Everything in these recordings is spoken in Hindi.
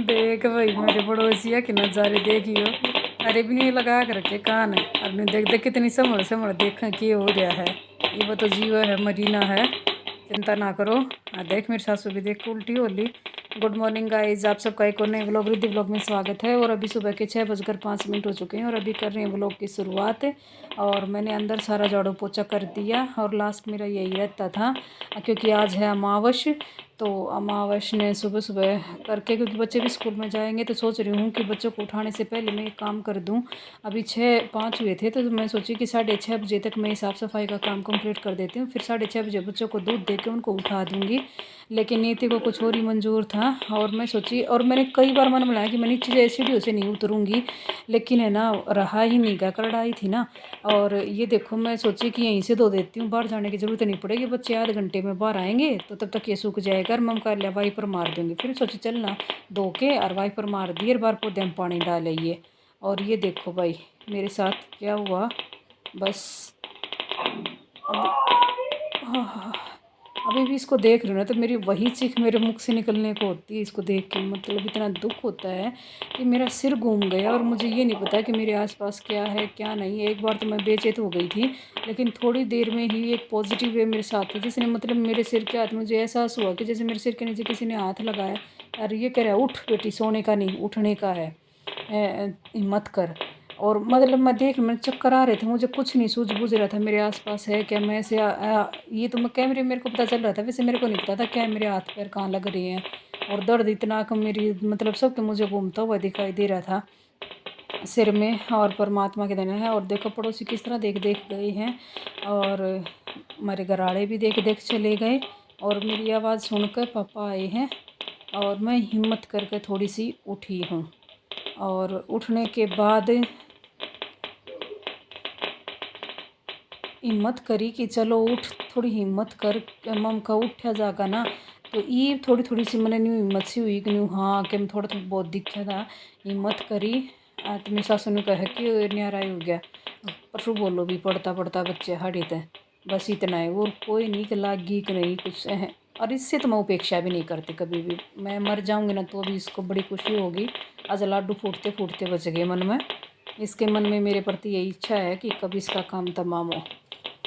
देख भाई मेरे पड़ोसिया के नज़ारे देखियो। अरे भी नहीं लगा कर रखे कान अपने देख देख कितनी संभल संभल देखा कि हो रहा है। ये वो तो जीवा है मरीना है, चिंता ना करो। देख मेरी सासू भी देख उल्टी होली। गुड मॉर्निंग गाइज, आप सबका एक और नए व्लॉग रिद्धि व्लॉग में स्वागत है। और अभी सुबह के 6:05 हो चुके हैं और अभी कर रहे हैं व्लॉग की शुरुआत। और मैंने अंदर सारा झाड़ू पोछा कर दिया और लास्ट मेरा यही रहता था क्योंकि आज है अमावस। तो अमावस ने सुबह सुबह करके, क्योंकि बच्चे भी स्कूल में जाएंगे, तो सोच रही हूँ कि बच्चों को उठाने से पहले मैं एक काम कर दूँ। अभी 6:05 हुए थे तो मैं सोची कि 6:30 बजे तक मैं साफ़ सफाई का काम कंप्लीट कर देती हूँ, फिर 6:30 बजे बच्चों को दूध दे के उनको उठा दूँगी। लेकिन नीति को कुछ और ही मंजूर था और मैं सोची, और मैंने कई बार मन बनाया कि मैं नीचे सीढ़ियों से नहीं उतरूँगी, लेकिन है ना रहा ही नहीं गा, कड़ाई थी ना। और ये देखो मैं सोची कि यहीं से धो देती हूँ, बाहर जाने की ज़रूरत नहीं पड़ेगी, बच्चे आधे घंटे में बाहर आएंगे तो तब तक ये सूख जाएगा। और मम कर लिया वाइपर मार दूँगी, फिर सोची चलना धो के और वाइपर मार दिए और बार पौधे में पानी डालिए। और ये देखो भाई मेरे साथ क्या हुआ। बस अब अभी भी इसको देख रही हूँ ना तो मेरी वही चीख मेरे मुख से निकलने को होती है इसको देख के। मतलब इतना दुख होता है कि मेरा सिर घूम गया और मुझे ये नहीं पता कि मेरे आसपास क्या है क्या नहीं है। एक बार तो मैं बेचैन हो गई थी, लेकिन थोड़ी देर में ही एक पॉजिटिव वे मेरे साथ थी जिसने मतलब मेरे सिर के हाथ, मुझे एहसास हुआ कि जैसे मेरे सिर के नीचे किसी ने हाथ लगाया। और ये कह रहा है उठ बेटी, सोने का नहीं उठने का है, हिम्मत कर। और मतलब मैं देख, मैं चक्कर आ रहे थे, मुझे कुछ नहीं सूझ बूझ रहा था मेरे आसपास है क्या। मैं से ये तो मैं कैमरे मेरे को पता चल रहा था, वैसे मेरे को नहीं पता था क्या मेरे हाथ पैर कहाँ लग रहे हैं। और दर्द इतना कि मेरी मतलब सब मुझे घूमता हुआ दिखाई दे रहा था सिर में। और परमात्मा के देना है। और देखो पड़ोसी किस तरह देख देख गए हैं और हमारे घराड़े भी देख देख चले गए। और मेरी आवाज़ सुनकर पापा आए हैं और मैं हिम्मत करके थोड़ी सी उठी हूँ। और उठने के बाद हिम्मत करी कि चलो उठ, थोड़ी हिम्मत कर, मम का उठा जागा ना। तो ये थोड़ी थोड़ी सी मैंने न्यू हिम्मत सी हुई कि न्यू हाँ कि मैं थोड़ा थोड़ा बहुत दिखा था। हिम्मत करी। तो मेरी सासू ने कहा कि न्यारा हो गया, परसों बोलो भी पढ़ता पढ़ता बच्चे हाड़ी थे। बस इतना है और कोई नहीं कि लागी कि नहीं कुछ है। और इससे तो मैं उपेक्षा भी नहीं करती कभी भी। मैं मर जाऊँगी ना तो भी इसको बड़ी खुशी होगी। आज लाडू फूटते फूटते बच गए मन में। इसके मन में मेरे प्रति यही इच्छा है कि कभी इसका काम तमाम हो।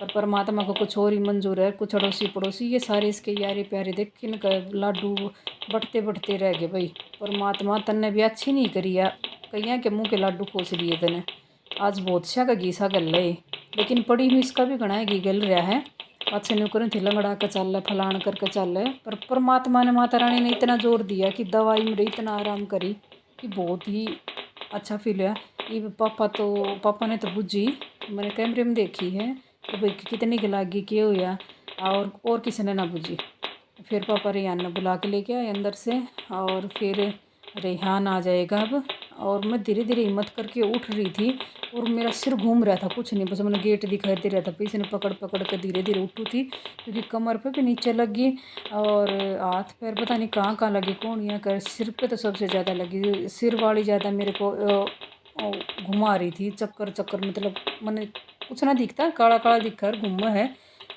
पर परमात्मा को कुछ और ही मंजूर है। कुछ अड़ोसी पड़ोसी ये सारे इसके यारे प्यारे देख इनका लाडू बढ़ते बढ़ते रह गए। भाई परमात्मा तन्ने भी अच्छी नहीं करी है, कईया के मुँह के लाडू खोस लिए तने। आज बहुत सा का घीसा गल है, लेकिन पड़ी हुई इसका भी घना घी गल रहा है। अच्छे नुकर थी लंगड़ा के चल है, फलान करके चल है। पर परमात्मा ने, माता रानी ने इतना जोर दिया कि दवाई में इतना आराम करी कि बहुत ही अच्छा फील है। ये पापा ने तो बुझी, मैंने कैमरे में देखी है तो भाई कितनी की लागी के हुआ। और किसी ने ना बुझी। फिर पापा रेहान ने बुला के लेके आए अंदर से। और फिर रेहान आ जाएगा अब। और मैं धीरे धीरे हिम्मत करके उठ रही थी और मेरा सिर घूम रहा था, कुछ नहीं, बस मैंने गेट दिखाई दे रहा था। फिर इसने पकड़ पकड़ कर धीरे धीरे उठी थी क्योंकि कमर पे भी नीचे लगी और हाथ पैर पता नहीं कहाँ कहाँ लगी, कौन यहाँ कर। सिर पे तो सबसे ज़्यादा लगी, सिर वाली ज़्यादा मेरे को घुमा रही थी, चक्कर चक्कर। मतलब मैंने कुछ ना दिखता, काला काला दिखकर घुमा है।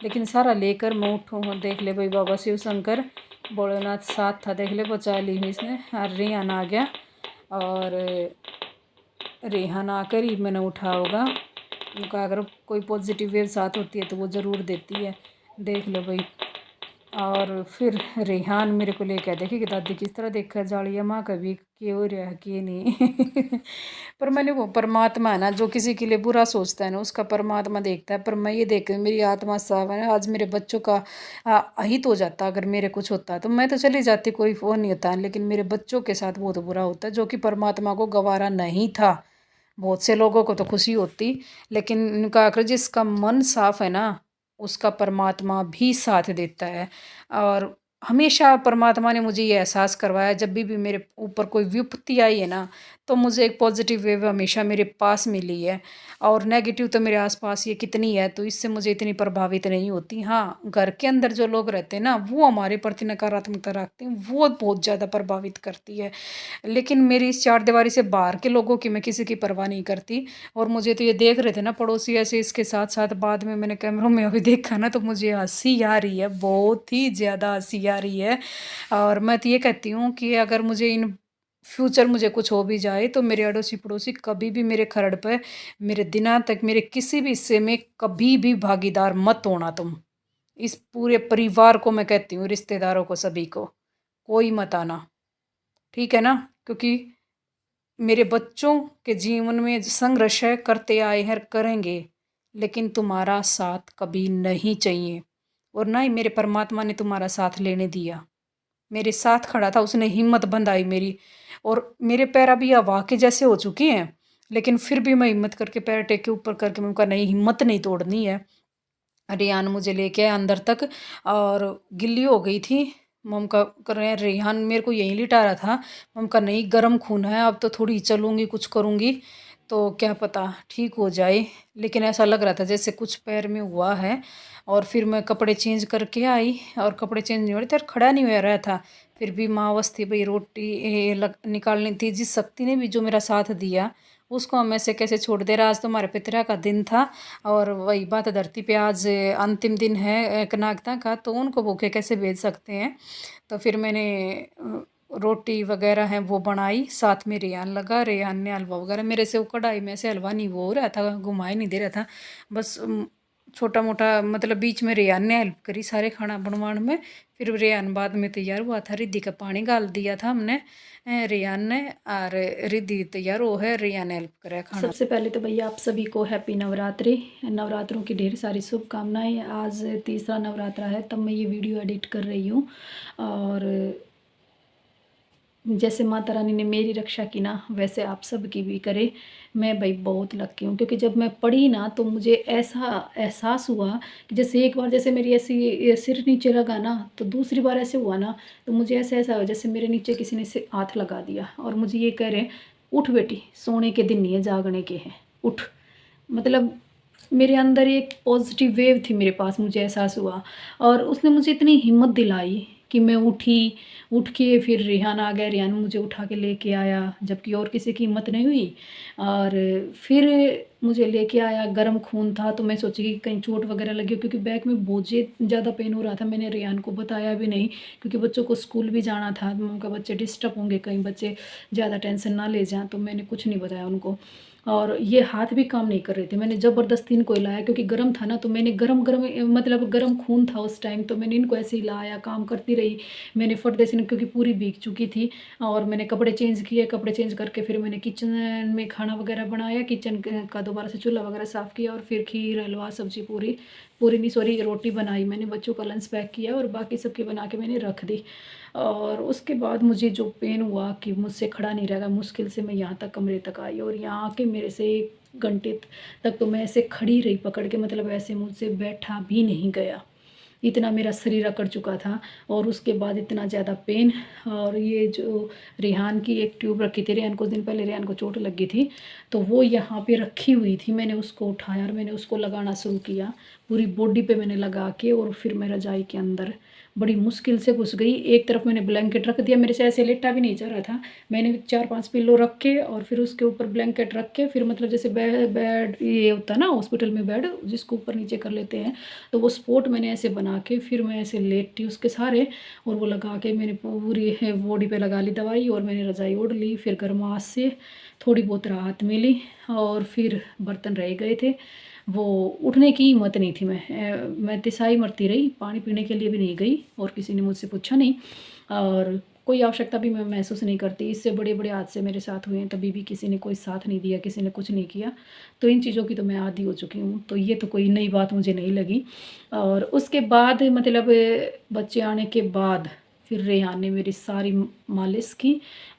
लेकिन सारा लेकर मैं उठूँ, देख ले भाई बाबा शिव शंकर भोलेनाथ साथ था, देख ले बचा ली हुई इसने। और रेहान आ गया और रेहान आकर ही मैंने उठा होगा। उनका अगर कोई पॉजिटिव वेव साथ होती है तो वो ज़रूर देती है, देख लो भाई। और फिर रेहान मेरे को लेकर देखे कि दादी किस तरह देखा जालिया माँ कभी के हो रहा है कि नहीं। पर मैंने वो परमात्मा है ना जो किसी के लिए बुरा सोचता है ना उसका परमात्मा देखता है। पर मैं ये देख मेरी आत्मा साफ है ना, आज मेरे बच्चों का अहित हो जाता अगर मेरे कुछ होता तो मैं तो चली जाती, कोई वो नहीं होता। लेकिन मेरे बच्चों के साथ बहुत बुरा होता है जो कि परमात्मा को गवारा नहीं था। बहुत से लोगों को तो खुशी होती, लेकिन इनका आखिर जिसका मन साफ है ना उसका परमात्मा भी साथ देता है। और हमेशा परमात्मा ने मुझे ये एहसास करवाया, जब भी मेरे ऊपर कोई विपत्ति आई है ना तो मुझे एक पॉजिटिव वेव हमेशा मेरे पास मिली है। और नेगेटिव तो मेरे आसपास ये कितनी है तो इससे मुझे इतनी प्रभावित नहीं होती। हाँ, घर के अंदर जो लोग रहते हैं ना वो हमारे प्रति नकारात्मकता रखते हैं, वो बहुत ज़्यादा प्रभावित करती है। लेकिन मेरी इस चारदीवारी से बाहर के लोगों की मैं किसी की परवाह नहीं करती। और मुझे तो ये देख रहे थे ना पड़ोसी ऐसे, इसके साथ साथ बाद में मैंने कैमरों में अभी देखा ना तो मुझे हंसी आ रही है, बहुत ही ज़्यादा हंसी आ रही है। और मैं तो ये कहती हूँ कि अगर मुझे इन फ्यूचर मुझे कुछ हो भी जाए तो मेरे अड़ोसी पड़ोसी कभी भी मेरे खरड़ पे, मेरे दिना तक, मेरे किसी भी हिस्से में कभी भी भागीदार मत होना तुम। इस पूरे परिवार को मैं कहती हूँ, रिश्तेदारों को, सभी को, कोई मत आना, ठीक है ना? क्योंकि मेरे बच्चों के जीवन में संघर्ष है, करते आए हैं, करेंगे, लेकिन तुम्हारा साथ कभी नहीं चाहिए। और ना ही मेरे परमात्मा ने तुम्हारा साथ लेने दिया। मेरे साथ खड़ा था, उसने हिम्मत बंधाई मेरी। और मेरे पैर अभी हवा के जैसे हो चुके हैं, लेकिन फिर भी मैं हिम्मत करके पैर टेक के ऊपर करके मैंने कहा नहीं, हिम्मत नहीं तोड़नी है। रेहान मुझे लेके आया अंदर तक और गिल्ली हो गई थी। मम का कर रहे हैं, रेहान मेरे को यहीं लिटा रहा था। मम का नहीं, गर्म खून है, अब तो थोड़ी चलूँगी, कुछ करूँगी तो क्या पता ठीक हो जाए। लेकिन ऐसा लग रहा था जैसे कुछ पैर में हुआ है। और फिर मैं कपड़े चेंज करके आई और कपड़े चेंज नहीं हो रहे थे और खड़ा नहीं हो रहा था। फिर भी माँ अवस्थी भाई रोटी निकालनी थी। जिस शक्ति ने भी जो मेरा साथ दिया उसको हम ऐसे कैसे छोड़ दे रहा। आज तो हमारे पितरा का दिन था और वही बात है, धरती पे आज अंतिम दिन है कनागता का, तो उनको भूखे कैसे भेज सकते हैं। तो फिर मैंने रोटी वगैरह है वो बनाई, साथ में रेहान लगा। रेहान ने हलवा वगैरह मेरे से, वो कढ़ाई में से हलवा नहीं वो हो रहा था, घुमाए नहीं दे रहा था। बस छोटा मोटा मतलब बीच में रेहान ने हेल्प करी सारे खाना बनवाने में। फिर रेहान बाद में तैयार हुआ था, रिद्धि का पानी डाल दिया था हमने रेहान ने, और रिद्धि तैयार हो है, रेहान ने हेल्प करा खाना। सबसे पहले तो भैया आप सभी को हैप्पी नवरात्रि, नवरात्रों की ढेर सारी शुभकामनाएं। आज तीसरा नवरात्रा है तब मैं ये वीडियो एडिट कर रही हूँ। और जैसे माता रानी ने मेरी रक्षा की ना, वैसे आप सब की भी करे। मैं भाई बहुत लकी हूँ, क्योंकि जब मैं पढ़ी ना तो मुझे ऐसा एहसास हुआ कि जैसे एक बार जैसे मेरी ऐसी सिर नीचे लगा ना, तो दूसरी बार ऐसे हुआ ना, तो मुझे ऐसा हुआ जैसे मेरे नीचे किसी ने से हाथ लगा दिया और मुझे ये कह रहे, उठ बेटी, सोने के दिन नहीं है, जागने के हैं, उठ। मतलब मेरे अंदर एक पॉजिटिव वेव थी मेरे पास, मुझे एहसास हुआ। और उसने मुझे इतनी हिम्मत दिलाई कि मैं उठी। उठ के फिर रेहान आ गया, रेहान मुझे उठा के लेके आया, जबकि और किसी की हिम्मत नहीं हुई। और फिर मुझे लेके आया, गर्म खून था, तो मैं सोची कि कहीं चोट वगैरह लगी हो, क्योंकि बैक में बहुत ज़्यादा पेन हो रहा था। मैंने रेहान को बताया भी नहीं, क्योंकि बच्चों को स्कूल भी जाना था। उनका बच्चे डिस्टर्ब होंगे, कहीं बच्चे ज़्यादा टेंशन ना ले जाएँ, तो मैंने कुछ नहीं बताया उनको। और ये हाथ भी काम नहीं कर रहे थे, मैंने ज़बरदस्ती इनको हिलाया, क्योंकि गर्म था ना, तो मैंने गरम गरम मतलब गर्म खून था उस टाइम, तो मैंने इनको ऐसे हिलाया, काम करती रही। मैंने फटदे से, क्योंकि पूरी भीग चुकी थी। और मैंने कपड़े चेंज किए, कपड़े चेंज करके फिर मैंने किचन में खाना वगैरह बनाया, किचन का दोबारा से चूल्हा वगैरह साफ़ किया। और फिर खीर, हलवा, सब्जी, पूरी पूरी नहीं सॉरी रोटी बनाई मैंने, बच्चों का लंच पैक किया और बाकी सबकी बना के मैंने रख दी। और उसके बाद मुझे जो पेन हुआ कि मुझसे खड़ा नहीं रहेगा, मुश्किल से मैं यहाँ तक कमरे तक आई। और यहाँ आके मेरे से 1 घंटे तक तो मैं ऐसे खड़ी रही पकड़ के, मतलब ऐसे मुझसे बैठा भी नहीं गया, इतना मेरा शरीर अकड़ चुका था। और उसके बाद इतना ज़्यादा पेन। और ये जो रेहान की एक ट्यूब रखी थी, रेहान कुछ दिन पहले रेहान को चोट लगी थी, तो वो यहाँ पे रखी हुई थी। मैंने उसको उठाया और मैंने उसको लगाना शुरू किया, पूरी बॉडी पे मैंने लगा के। और फिर मैं रजाई के अंदर बड़ी मुश्किल से घुस गई। एक तरफ मैंने ब्लैंकेट रख दिया, मेरे से ऐसे लेटा भी नहीं जा रहा था। मैंने 4-5 पिल्लो रख के और फिर उसके ऊपर ब्लैंकेट रख के, फिर मतलब जैसे बेड ये होता है ना हॉस्पिटल में, बेड जिसको ऊपर नीचे कर लेते हैं, तो वो स्पोर्ट मैंने ऐसे बना के फिर मैं ऐसे लेटी उसके सहारे। और वो लगा के मैंने पूरी बॉडी पे लगा ली दवाई और मैंने रजाई ओढ़ ली। फिर गर्माहट से थोड़ी बहुत राहत मिली। और फिर बर्तन रह गए थे, वो उठने की हिम्मत नहीं थी। मैं तिसाई मरती रही, पानी पीने के लिए भी नहीं गई और किसी ने मुझसे पूछा नहीं। और कोई आवश्यकता भी मैं महसूस नहीं करती। इससे बड़े बड़े हादसे मेरे साथ हुए हैं, तभी भी किसी ने कोई साथ नहीं दिया, किसी ने कुछ नहीं किया। तो इन चीज़ों की तो मैं आदी हो चुकी हूँ, तो ये तो कोई नई बात मुझे नहीं लगी। और उसके बाद मतलब बच्चे आने के बाद फिर रेहान ने मेरी सारी मालिश की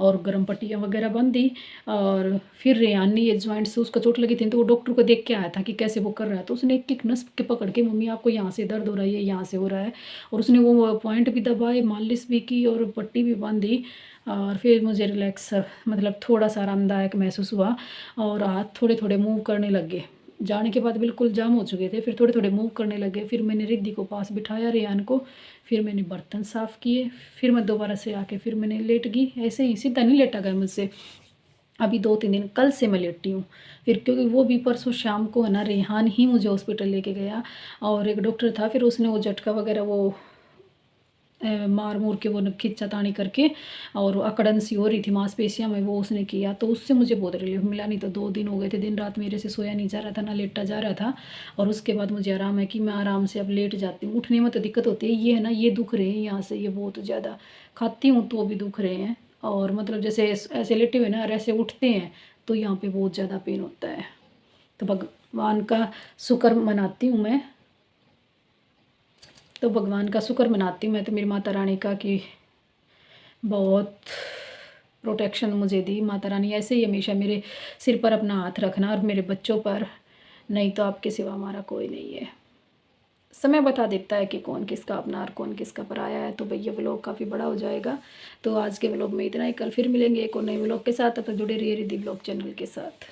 और गर्म पट्टियाँ वगैरह बांधी। और फिर रेहान ने ये जॉइंट से उसको चोट लगी थी, तो वो डॉक्टर को देख के आया था कि कैसे वो कर रहा है। तो उसने एक एक नस के पकड़ के, मम्मी आपको यहाँ से दर्द हो रहा है, यहाँ से हो रहा है। और उसने वो पॉइंट भी दबाए, मालिश भी की और पट्टी भी बांधी। और फिर मुझे रिलैक्स मतलब थोड़ा सा आरामदायक महसूस हुआ। और हाथ थोड़े थोड़े मूव करने लग गए, जाने के बाद बिल्कुल जाम हो चुके थे, फिर थोड़े थोड़े मूव करने लगे। फिर मैंने रिद्धि को पास बिठाया, रेहान को, फिर मैंने बर्तन साफ़ किए। फिर मैं दोबारा से आके फिर मैंने लेट गई, ऐसे ही सीधा नहीं लेटा गया मुझसे। अभी 2-3 दिन कल से मैं लेटी हूँ। फिर क्योंकि वो भी परसों शाम को है ना, रेहान ही मुझे हॉस्पिटल लेके गया और एक डॉक्टर था, फिर उसने वो झटका वगैरह वो मार मूर के वो खिंचा तानी करके, और अकड़न सी हो रही थी मांसपेशियाँ में, वो उसने किया तो उससे मुझे बहुत रिलीफ मिला। नहीं तो 2 दिन हो गए थे दिन रात मेरे से सोया नहीं जा रहा था, ना लेटा जा रहा था। और उसके बाद मुझे आराम है कि मैं आराम से अब लेट जाती हूँ। उठने में तो दिक्कत होती है, ये है ना, ये दुख रहे हैं यहाँ से, ये बहुत ज़्यादा खाती हूँ तो भी दुख रहे हैं। और मतलब जैसे ऐसे लेटे हुए ना और ऐसे उठते हैं तो यहाँ पे बहुत ज़्यादा पेन होता है। तो भगवान का शुक्र मनाती हूँ मैं, तो भगवान का शुक्र मनाती हूँ मैं तो मेरी माता रानी का, कि बहुत प्रोटेक्शन मुझे दी माता रानी। ऐसे ही हमेशा मेरे सिर पर अपना हाथ रखना और मेरे बच्चों पर, नहीं तो आपके सिवा हमारा कोई नहीं है। समय बता देता है कि कौन किसका अपना और कौन किसका पराया है। तो भैया व्लॉग काफ़ी बड़ा हो जाएगा, तो आज के व्लॉग में इतना ही। कल फिर मिलेंगे एक और नए व्लॉग के साथ। तब तक जुड़े रहिए रिद्धि व्लॉग चैनल के साथ।